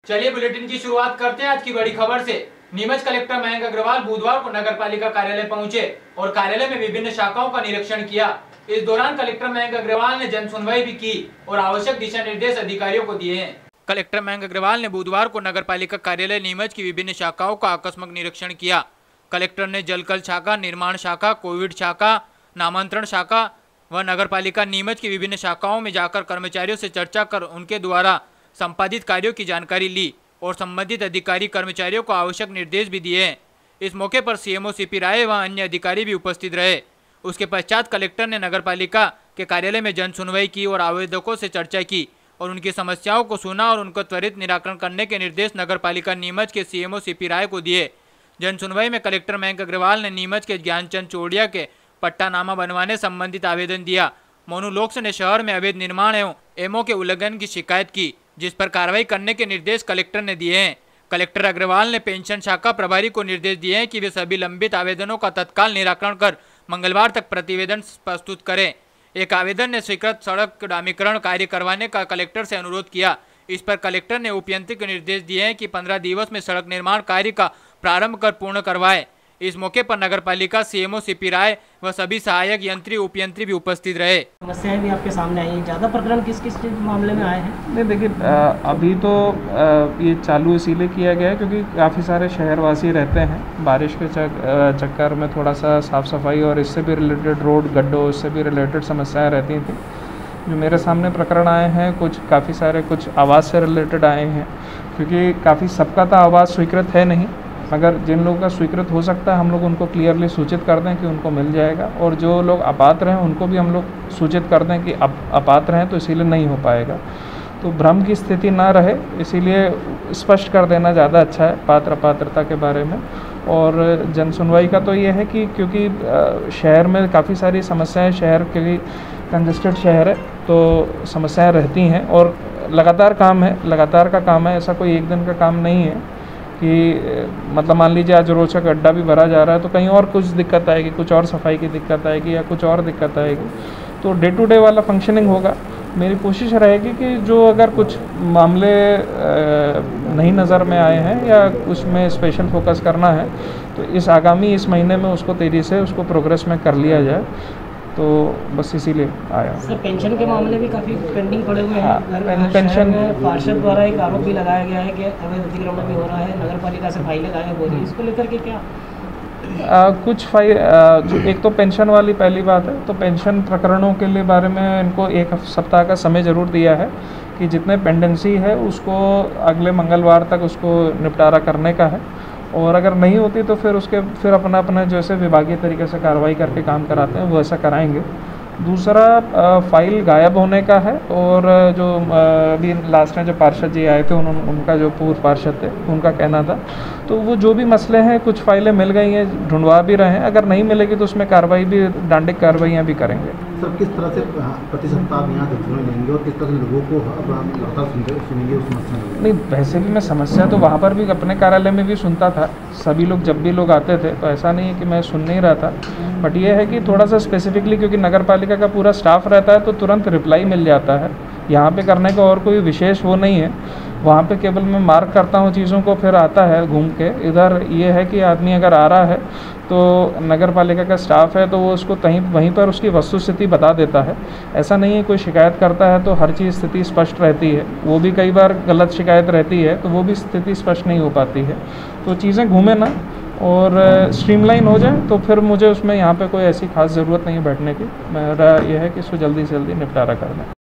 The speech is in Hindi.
चलिए बुलेटिन की शुरुआत करते हैं आज की बड़ी खबर से। नीमच कलेक्टर मयंक अग्रवाल बुधवार को नगर पालिका कार्यालय पहुंचे और कार्यालय में विभिन्न शाखाओं का निरीक्षण किया। इस दौरान कलेक्टर मयंक अग्रवाल ने जन सुनवाई भी की और आवश्यक दिशा निर्देश अधिकारियों को दिए हैं। कलेक्टर मयंक अग्रवाल ने बुधवार को नगर पालिका कार्यालय नीमच की विभिन्न शाखाओं का आकस्मिक निरीक्षण किया। कलेक्टर ने जलकल शाखा, निर्माण शाखा, कोविड शाखा, नामांतरण शाखा व नगर पालिका नीमच की विभिन्न शाखाओं में जाकर कर्मचारियों से चर्चा कर उनके द्वारा संपादित कार्यों की जानकारी ली और संबंधित अधिकारी कर्मचारियों को आवश्यक निर्देश भी दिए हैं। इस मौके पर सीएमओ सीपी राय व अन्य अधिकारी भी उपस्थित रहे। उसके पश्चात कलेक्टर ने नगरपालिका के कार्यालय में जन सुनवाई की और आवेदकों से चर्चा की और उनकी समस्याओं को सुना और उनको त्वरित निराकरण करने के निर्देश नगरपालिका नीमच के सीएमओ सीपी राय को दिए। जन सुनवाई में कलेक्टर मयंक अग्रवाल ने नीमच के ज्ञानचंद चोड़िया के पट्टानामा बनवाने संबंधित आवेदन दिया। मोनू लोक्स ने शहर में अवैध निर्माण एवं एमओ के उल्लंघन की शिकायत की, जिस पर कार्रवाई करने के निर्देश कलेक्टर ने दिए हैं। कलेक्टर अग्रवाल ने पेंशन शाखा प्रभारी को निर्देश दिए हैं कि वे सभी लंबित आवेदनों का तत्काल निराकरण कर मंगलवार तक प्रतिवेदन प्रस्तुत करें। एक आवेदन ने स्वीकृत सड़क डामरीकरण कार्य करवाने का कलेक्टर से अनुरोध किया। इस पर कलेक्टर ने उपयंत्री को निर्देश दिए हैं कि 15 दिवस में सड़क निर्माण कार्य का प्रारंभ कर पूर्ण करवाए। इस मौके पर नगरपालिका सीएमओ सीपी राय व सभी सहायक यंत्री उपयंत्री भी उपस्थित रहे। समस्याएं भी आपके सामने आई हैं, ज़्यादा प्रकरण किस किस मामले में आए हैं? नहीं देखिए, अभी तो ये चालू इसीलिए किया गया है क्योंकि काफ़ी सारे शहरवासी रहते हैं। बारिश के चक्कर में थोड़ा सा साफ़ सफाई और इससे भी रिलेटेड रोड गड्ढों इससे भी रिलेटेड समस्याएँ रहती थी। जो मेरे सामने प्रकरण आए हैं कुछ काफ़ी सारे कुछ आवाज़ से रिलेटेड आए हैं, क्योंकि काफ़ी सबका तो आवाज़ स्वीकृत है नहीं, मगर जिन लोगों का स्वीकृत हो सकता है हम लोग उनको क्लियरली सूचित कर दें कि उनको मिल जाएगा, और जो लोग अपात्र हैं उनको भी हम लोग सूचित कर दें कि अपात्र हैं तो इसीलिए नहीं हो पाएगा। तो भ्रम की स्थिति ना रहे इसीलिए स्पष्ट कर देना ज़्यादा अच्छा है पात्र अपात्रता के बारे में। और जन सुनवाई का तो ये है कि क्योंकि शहर में काफ़ी सारी समस्याएं, शहर के लिए कंजस्टेड शहर है तो समस्याएं रहती हैं और लगातार काम है, लगातार का काम है, ऐसा कोई एक दिन का काम नहीं है कि मतलब मान लीजिए आज रोज का गड्ढा भी भरा जा रहा है तो कहीं और कुछ दिक्कत आएगी, कुछ और सफाई की दिक्कत आएगी या कुछ और दिक्कत आएगी। तो डे टू डे वाला फंक्शनिंग होगा। मेरी कोशिश रहेगी कि जो अगर कुछ मामले नहीं नज़र में आए हैं या उसमें स्पेशल फोकस करना है तो इस महीने में उसको तेज़ी से उसको प्रोग्रेस में कर लिया जाए। तो बस इसीलिए आया। सर, पेंशन के मामले भी काफ़ी पेंडिंग पड़े हुए हैं। पेंशन में पार्षद द्वारा एक आरोप भी लगाया गया है कि अवैध अतिक्रमण भी हो रहा है, नगरपालिका से फाइलें गायब हो रही है, इसको लेकर के क्या कुछ एक तो पेंशन वाली पहली बात है, तो पेंशन प्रकरणों के लिए बारे में इनको एक सप्ताह का समय ज़रूर दिया है कि जितने पेंडेंसी है उसको अगले मंगलवार तक उसको निपटारा करने का है, और अगर नहीं होती तो फिर अपना जैसे विभागीय तरीके से कार्रवाई करके काम कराते हैं वो ऐसा कराएंगे। दूसरा फाइल गायब होने का है, और जो अभी लास्ट में जो पार्षद जी आए थे उनका जो पूर्व पार्षद थे उनका कहना था, तो वो जो भी मसले हैं कुछ फाइलें मिल गई हैं, ढूंढवा भी रहे हैं, अगर नहीं मिलेगी तो उसमें कार्रवाई भी, डांडिक कार्रवाइयाँ भी करेंगे। सर, किस तरह से प्रति सप्ताह आप यहाँ तक लेंगे और किस तरह से लोगों को लगातार सुनेंगे उस समस्या में? नहीं, वैसे भी मैं समस्या तो वहाँ पर भी अपने कार्यालय में भी सुनता था, सभी लोग जब भी लोग आते थे, तो ऐसा नहीं है कि मैं सुन नहीं रहा था, बट ये है कि थोड़ा सा स्पेसिफिकली क्योंकि नगरपालिका का पूरा स्टाफ रहता है तो तुरंत रिप्लाई मिल जाता है। यहाँ पे करने का और कोई विशेष वो नहीं है, वहाँ पे केवल मैं मार्क करता हूँ चीज़ों को, फिर आता है घूम के इधर। ये है कि आदमी अगर आ रहा है तो नगरपालिका का स्टाफ है तो वो उसको वहीं पर उसकी वस्तुस्थिति बता देता है। ऐसा नहीं है कोई शिकायत करता है तो हर चीज़ स्थिति स्पष्ट रहती है, वो भी कई बार गलत शिकायत रहती है तो वो भी स्थिति स्पष्ट नहीं हो पाती है। तो चीज़ें घूमे ना और स्ट्रीमलाइन हो जाए तो फिर मुझे उसमें यहाँ पे कोई ऐसी खास ज़रूरत नहीं है बैठने की। मेरा यह है कि इसको जल्दी से जल्दी निपटारा करना है।